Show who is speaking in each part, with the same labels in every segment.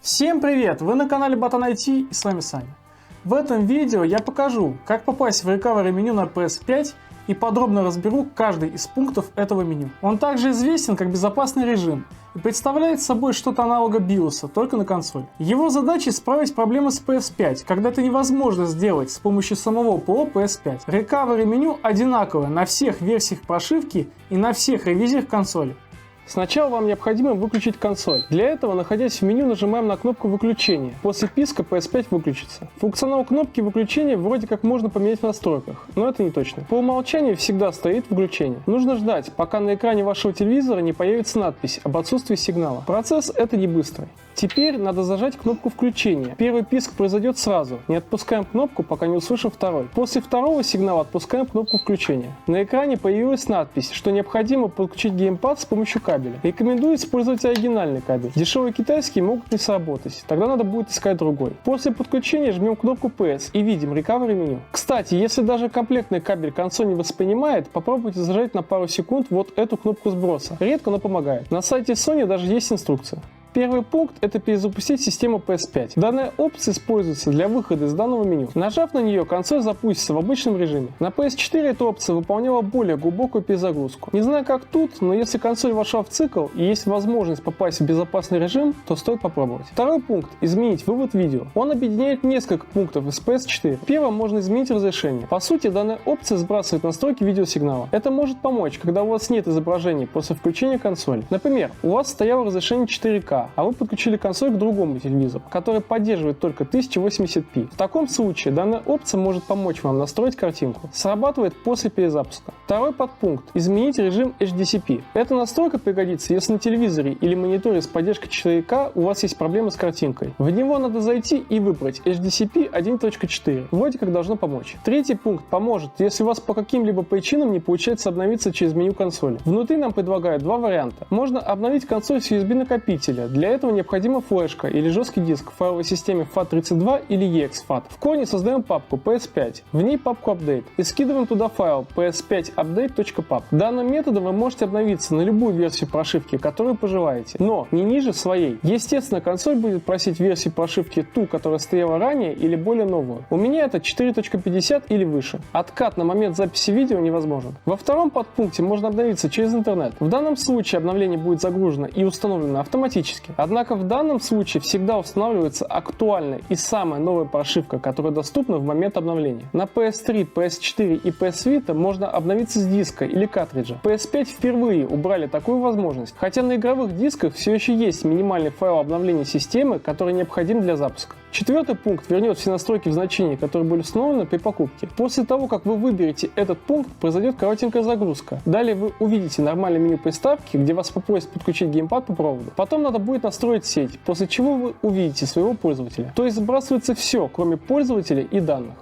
Speaker 1: Всем привет! Вы на канале Ботан IT и с вами Саня. В этом видео я покажу, как попасть в recovery меню на PS5 и подробно разберу каждый из пунктов этого меню. Он также известен как безопасный режим и представляет собой что-то аналога BIOS, только на консоль. Его задача исправить проблемы с PS5, когда это невозможно сделать с помощью самого ПО PS5. Recovery меню одинаковое на всех версиях прошивки и на всех ревизиях консоли. Сначала вам необходимо выключить консоль. Для этого, находясь в меню, нажимаем на кнопку выключения. После писка PS5 выключится. Функционал кнопки выключения вроде как можно поменять в настройках, но это не точно. По умолчанию всегда стоит выключение. Нужно ждать, пока на экране вашего телевизора не появится надпись об отсутствии сигнала. Процесс это не быстрый. Теперь надо зажать кнопку включения. Первый писк произойдет сразу. Не отпускаем кнопку, пока не услышим второй. После второго сигнала отпускаем кнопку включения. На экране появилась надпись, что необходимо подключить геймпад с помощью кабеля. Рекомендую использовать оригинальный кабель. Дешевые китайские могут не сработать. Тогда надо будет искать другой. После подключения жмем кнопку PS и видим Recovery меню. Кстати, если даже комплектный кабель консоль не воспринимает, попробуйте зажать на пару секунд вот эту кнопку сброса. Редко, но помогает. На сайте Sony даже есть инструкция. Первый пункт – это перезапустить систему PS5. Данная опция используется для выхода из данного меню. Нажав на нее, консоль запустится в обычном режиме. На PS4 эта опция выполняла более глубокую перезагрузку. Не знаю как тут, но если консоль вошла в цикл и есть возможность попасть в безопасный режим, то стоит попробовать. Второй пункт – изменить вывод видео. Он объединяет несколько пунктов из PS4. Первым можно изменить разрешение. По сути, данная опция сбрасывает настройки видеосигнала. Это может помочь, когда у вас нет изображений после включения консоли. Например, у вас стояло разрешение 4К, а вы подключили консоль к другому телевизору, который поддерживает только 1080p. В таком случае данная опция может помочь вам настроить картинку. Срабатывает после перезапуска. Второй подпункт – изменить режим HDCP. Эта настройка пригодится, если на телевизоре или мониторе с поддержкой 4К у вас есть проблемы с картинкой. В него надо зайти и выбрать HDCP 1.4. Вроде как должно помочь. Третий пункт поможет, если у вас по каким-либо причинам не получается обновиться через меню консоли. Внутри нам предлагают два варианта. Можно обновить консоль с USB накопителя. Для этого необходима флешка или жесткий диск в файловой системе FAT32 или EXFAT. В корне создаем папку PS5, в ней папку Update и скидываем туда файл ps5update.pap. Данным методом вы можете обновиться на любую версию прошивки, которую пожелаете, но не ниже своей. Естественно, консоль будет просить версию прошивки ту, которая стояла ранее, или более новую. У меня это 4.50 или выше. Откат на момент записи видео невозможен. Во втором подпункте можно обновиться через интернет. В данном случае обновление будет загружено и установлено автоматически. Однако в данном случае всегда устанавливается актуальная и самая новая прошивка, которая доступна в момент обновления. На PS3, PS4 и PS Vita можно обновиться с диска или картриджа. PS5 впервые убрали такую возможность, хотя на игровых дисках все еще есть минимальный файл обновления системы, который необходим для запуска. Четвертый пункт вернет все настройки в значении, которые были установлены при покупке. После того, как вы выберете этот пункт, произойдет коротенькая загрузка. Далее вы увидите нормальное меню приставки, где вас попросят подключить геймпад по проводу. Потом надо будет настроить сеть, после чего вы увидите своего пользователя. То есть сбрасывается все, кроме пользователя и данных.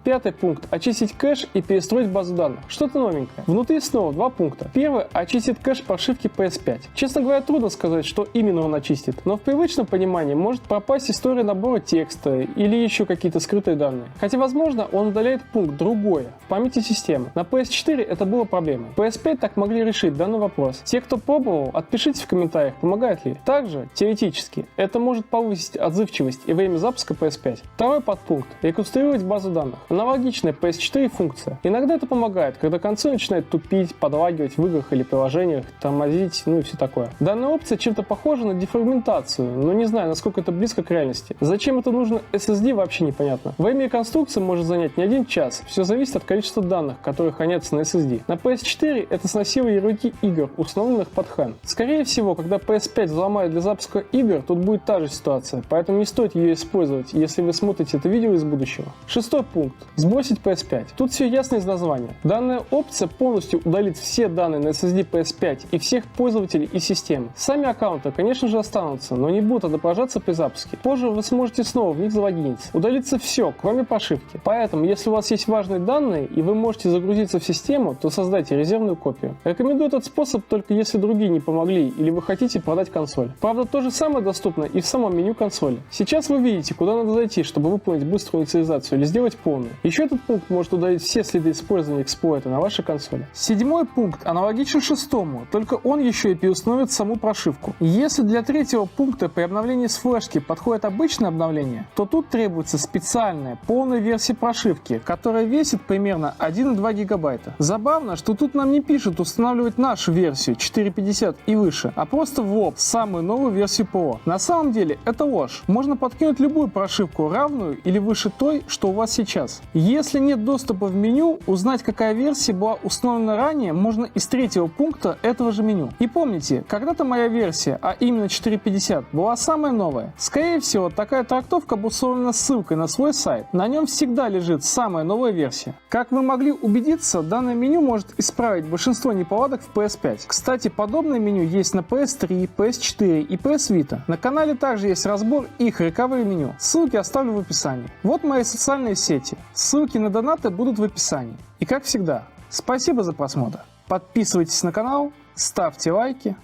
Speaker 1: Пятый пункт – очистить кэш и перестроить базу данных. Что-то новенькое. Внутри снова два пункта. Первый – очистит кэш прошивки PS5. Честно говоря, трудно сказать, что именно он очистит, но в привычном понимании может пропасть история набора текста или еще какие-то скрытые данные. Хотя, возможно, он удаляет пункт «Другое» в памяти системы. На PS4 это было проблемой. PS5 так могли решить данный вопрос. Те, кто пробовал, отпишитесь в комментариях, помогает ли. Также, теоретически, это может повысить отзывчивость и время запуска PS5. Второй подпункт – реконструировать базу данных. Аналогичная PS4 функция. Иногда это помогает, когда консоль начинает тупить, подлагивать в играх или приложениях, тормозить, ну и все такое. Данная опция чем-то похожа на дефрагментацию, но не знаю, насколько это близко к реальности. Зачем это нужно SSD, вообще непонятно. Время реконструкции может занять не один час, все зависит от количества данных, которые хранятся на SSD. На PS4 это сносило ярлыки игр, установленных под хэн. Скорее всего, когда PS5 взломают для запуска игр, тут будет та же ситуация, поэтому не стоит ее использовать, если вы смотрите это видео из будущего. Шестой пункт. Сбросить PS5. Тут все ясно из названия. Данная опция полностью удалит все данные на SSD PS5 и всех пользователей и системы. Сами аккаунты, конечно же, останутся, но не будут отображаться при запуске. Позже вы сможете снова в них залогиниться. Удалится все, кроме прошивки. Поэтому, если у вас есть важные данные и вы можете загрузиться в систему, то создайте резервную копию. Рекомендую этот способ только если другие не помогли или вы хотите продать консоль. Правда, то же самое доступно и в самом меню консоли. Сейчас вы видите, куда надо зайти, чтобы выполнить быструю инициализацию или сделать полную. удаленный. Еще этот пункт может удалить все следы использования эксплойта на вашей консоли. Седьмой пункт аналогичен шестому, только он еще и переустановит саму прошивку. Если для третьего пункта при обновлении с флешки подходит обычное обновление, то тут требуется специальная полная версия прошивки, которая весит примерно 1,2 гигабайта. Забавно, что тут нам не пишут устанавливать нашу версию 4.50 и выше, а просто в лоб самую новую версию ПО. На самом деле это ложь. Можно подкинуть любую прошивку, равную или выше той, что у вас сейчас. Если нет доступа в меню, узнать, какая версия была установлена ранее, можно из третьего пункта этого же меню. И помните, когда-то моя версия, а именно 4.50, была самая новая. Скорее всего, такая трактовка обусловлена ссылкой на свой сайт. На нем всегда лежит самая новая версия. Как вы могли убедиться, данное меню может исправить большинство неполадок в PS5. Кстати, подобное меню есть на PS3, PS4 и PS Vita. На канале также есть разбор их recovery меню. Ссылки оставлю в описании. Вот мои социальные сети. Ссылки на донаты будут в описании. И как всегда, спасибо за просмотр. Подписывайтесь на канал, ставьте лайки.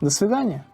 Speaker 1: До свидания.